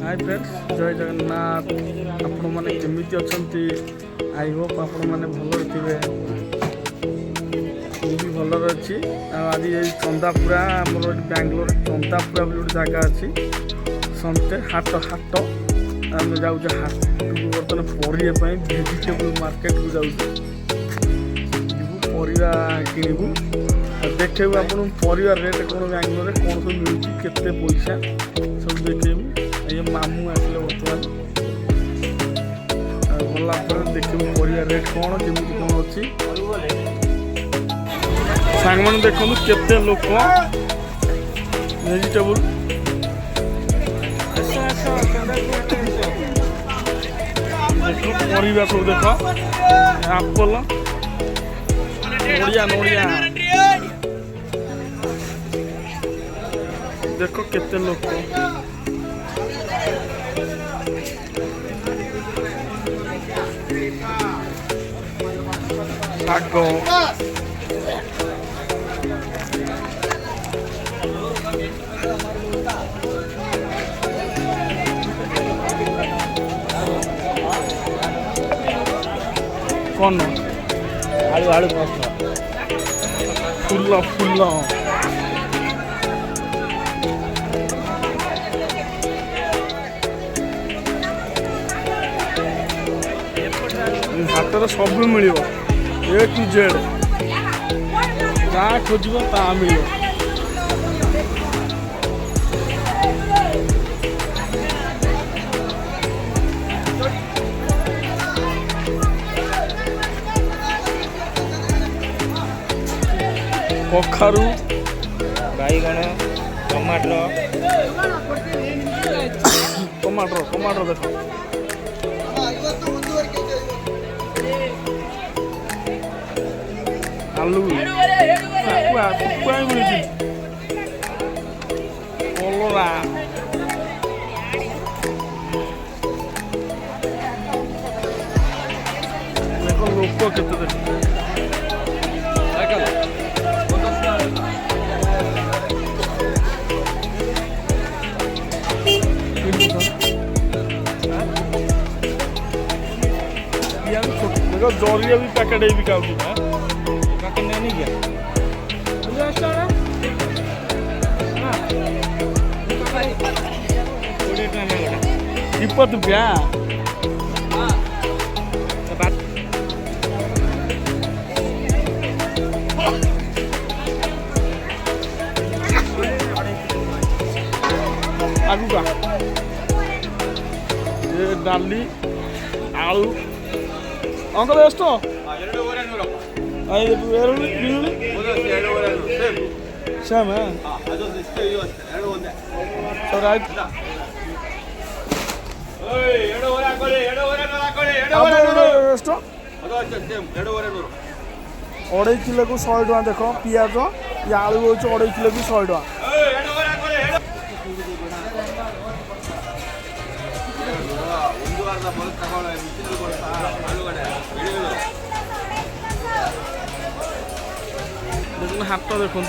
Hi friends जय जगन्नाथ आपण मैंने केमी अच्छा आई होप आपण मैंने भल थे भी भल अच्छी आज ये चंदापुरा आमर बेंगलोर चंदापुरा बोली गोटे जगह अच्छी संते हाट हाट आम जाऊँ हाट बर्तमान पढ़ाई भेजिटेबल मार्केट को जाऊँ परिवा किणबू देखू आप परिवा रेट कौन बेंगलोर कौन सब मिलूँ केते पैसा सब देखू ये मामू आसले बर्तमान गला देखू परिवा रेट कौन जमी कौन अच्छी सांग मैंने देखो केते लोक भेजिटेबल परिवा सब देख आप्पल नड़िया नड़िया देख केते लोक शाग कौन आलू आलू फुल फुल हाट सब मिल ए टू जेड जहाँ खोज ता मिल कखारू बैगण टमाटर टमाटर टमाटर देख आलू मिलूँ कलरा देख लोक केते देखो जरिया भी पैकेट ही बिका नहीं गया इपत ब्या आगु का ये डाली आलू अंकल ಎಷ್ಟು ಸೇಮ್ ಸರ್ ಆಯ್ತು ಎಷ್ಟು 2.5 किलो को 100 टका देख पियाज ये आलू हूँ 2.5 किलो को 100 टका देखो हाथ देखु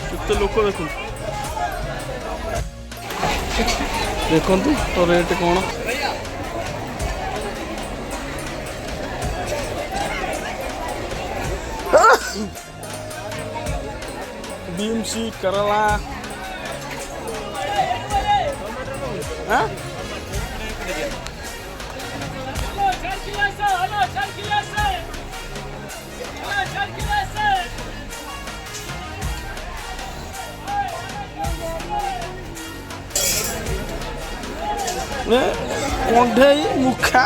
केते लोक देखु देखु तो रेट कौन बीमसी करला हाँ कंढे मुखा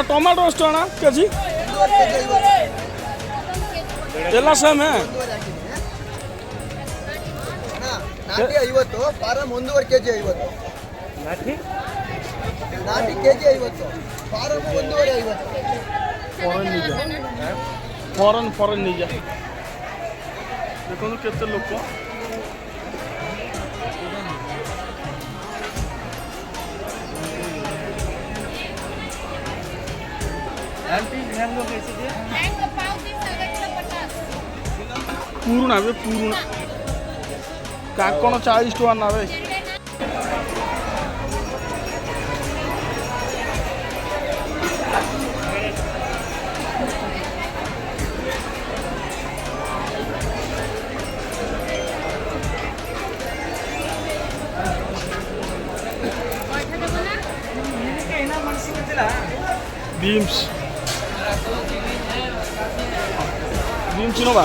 टमाटो ಎಷ್ಟು ಕೆಜಿ ಎಲ್ಲ ಸೇಮ್ ನಾಟಿ 50 ಫಾರಂ 1.5 ಕೆಜಿ 50 ನಾಟಿ ಕೆಜಿ 50 ಫಾರಂ 1.5 50 फॉरेन नहीं जा देखो केते लोक आंटी मैंगो कैसे दिए? मैंगो पाव 30 पुरुणा बे पुरुणा काकण 40 टका ना बे बीम्स बीम्स नोबा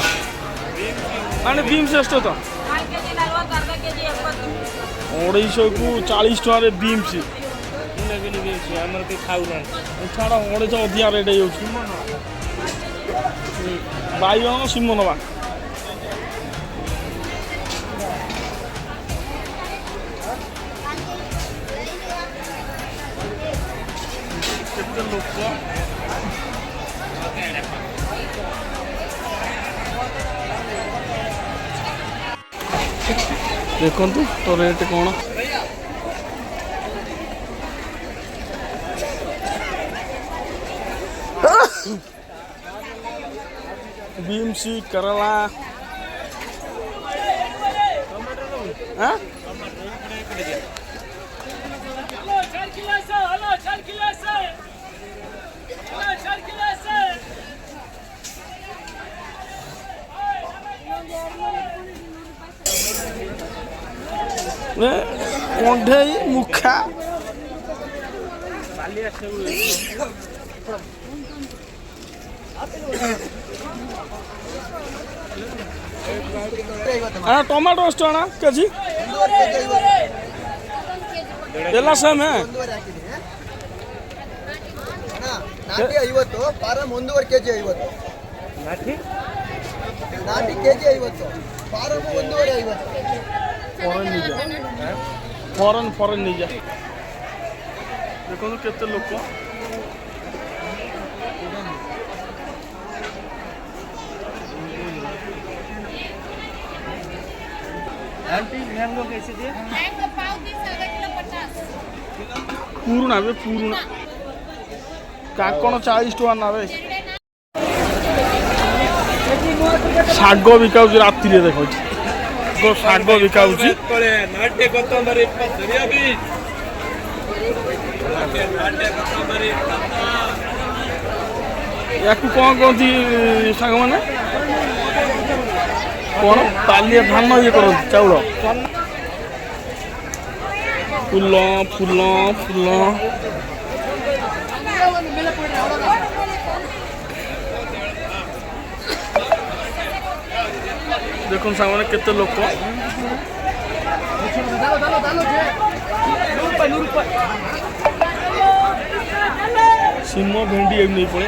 माने बीम्स ಎಷ್ಟು तो 250 को 40 टका बीम्स आमर के खाऊ ना छाड़ा 250 अधिया रेट हो बाइगण सिम नोबा केते लोक देखु तो रेट कौन बीमसी करला हाँ कंढे मुखा टमाटो ಎಷ್ಟು ಅಣ್ಣ ಕೆಜಿ ಎಲ್ಲ ಸೇಮ್ ನಾಟಿ 50 ಫಾರಂ 1.5 kg 50 नाठी ನಾಟಿ kg 50 ಫಾರಂ 1.5 50 फॉरेन नहीं जा देखो केते लोक आंटी मैंगो कैसे दिए? मैंगो पाव 30 पुरुणा बे पुरुणा काकण 40 टका ना बे शाग बिकाउची राति रे देखो शाग बिकाउची नाट्य कोतंबरी 20 याकू कौन कहती सांग मैंने कौन तालिया धान ये कर चाउल फुल फुल फुल देखो सामने केते लोक सिम भेंडी एक नहीं पड़े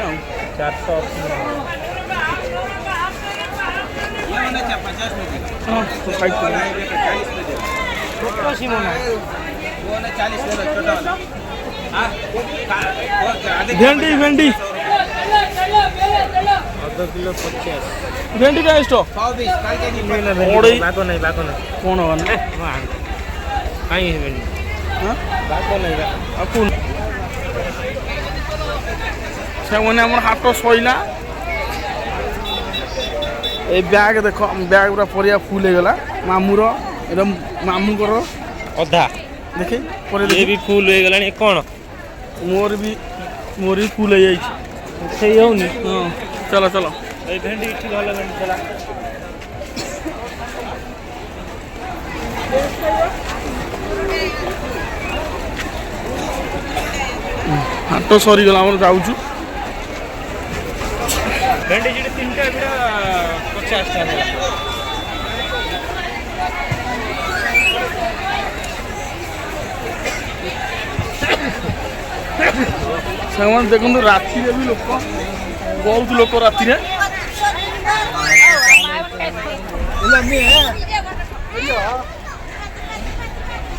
450 भेंडी भेंडी आधा किलो 50 भेंडी का ಎಷ್ಟು 120 बाको नहीं कौन होगा आई है भेंडी हाँ बाको नहीं अकुन सेवने हमर हाथ सोइला ए बैग देखो बैग पूरा परिया फुल हो गला मामूर एकदम मामू करो अधा देखी पर ये भी फुल हो गलानी कोन मोर भी फुल हो जाई सही होनी हां चलो चलो ए भेंडी ठीक वाला भेंडी चला हाथ सरी गला हमर जाउछु भेंडी जी 3टा बिड़ा 50 टा सामान देखो राति भी लोक बहुत लोक राति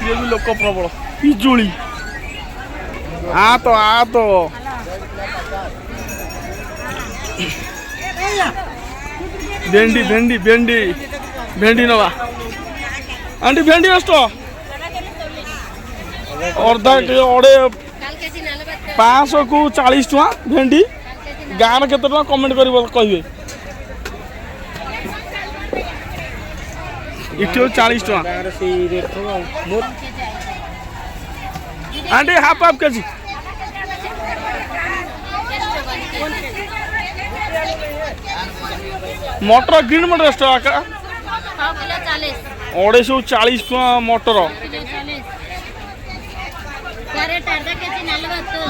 भी लोक प्रबल पिजुली आ तो भेंडी भेंडी भेंडी भेंडी नवा आंटी भेंडी अष्ट अर्धा किलो 500 को 40 टका भेंडी ଗାଁରେ କେତେ ଟଙ୍କା କମେଣ୍ଟ କରିବ କହିବେ। ଏଠି 40 ଟଙ୍କା। ଗାଁରେ ସେଇ ରେଟ୍ ଥିବ ଆଉ। Aunty half half KG. मटर ग्रीन मटर 10 टका का 240 टका मटर।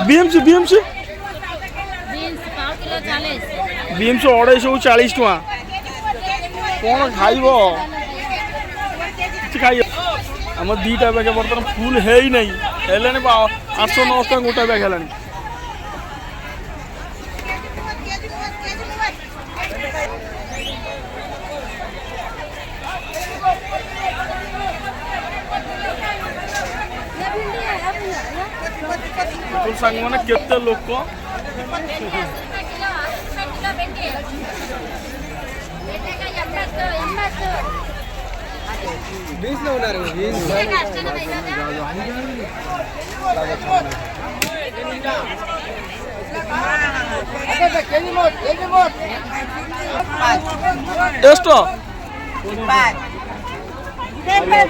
बीम्स बीम्स बीम्स 240 टका। कौन खाइब खाइ आम दीटा बैग बर्तमान फुल है ही नहीं 800-900 टका गोटा बैग है। सांग मैंने केते लोक బీచ్లో ఉన్నారు ಎಷ್ಟು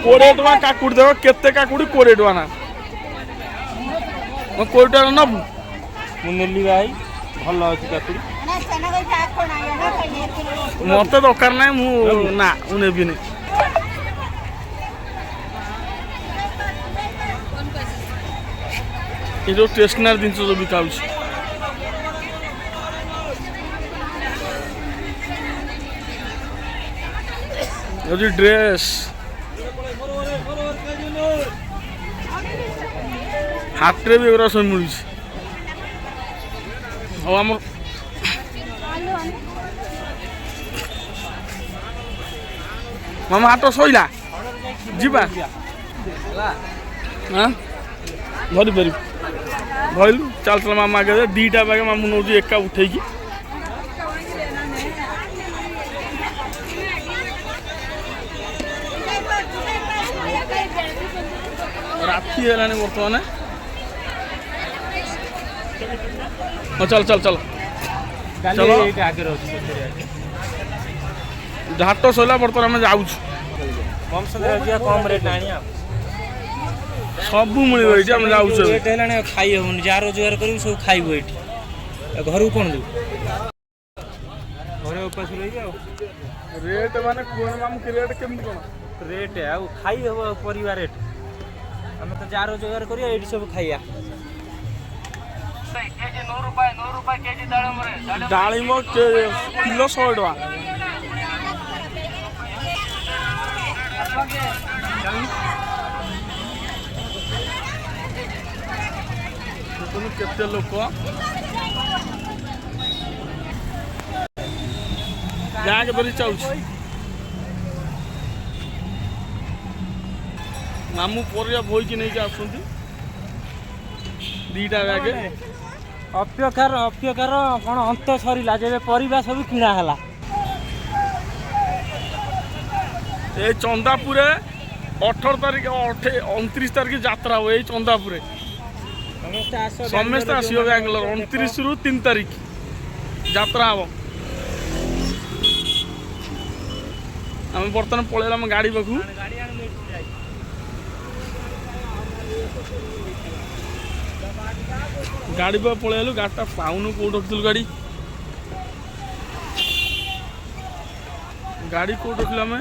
20 टका काकुड़ देव केते काकुड़ी 20 टका ना 20 टका नबु मुनेली भाई भल अछि काकुड़ी मत दरकार ना मु ना नेबी नहीं। ये जो स्टेशनरी जिन जो बिका ड्रेस हाट्रे भी एगुरा सब मिलूँ। और आम मामा हाट सैला जीवा हाँ धरी पार भैलु चल चल मामा आगे दीटा बैग मामू नौ एका उठे राति है बर्तमान। चल चल चल चलो घाट सैला बर्तमान आम जाऊँ कम समय कम रेट आनी सब मिल जाऊँ रेट है खाई हम जहाँ रोजगार कर सब खाइब ये घर को कौन दू घर उपास रही रेट माने मामू की रेट केमती कौन रेट है खाई हम परिवार रेट आम तो जहाँ रोजगार कर सब खाइया डालिम किलो 100 टका केते लोक बैग धरी चाहूँ मामू परिया बोईकी नहीं आसुँच दीटा बैग अप्यकार अप्यकार कौन अंत सरला जब परिवा सब किणा है ये चंदापुर 18 तारीख 29 तारीख यात्रा हुए चंदापुर समस्त आसो बांग्लोर 29 रु 3 तारीख यात्रा हम आम बर्तमान पलैला गाड़ी पाखु गाड़ी पर पलैलु गाड़ीटा पाऊनु कौट रखिलु गाड़ी कौट रखिलु आम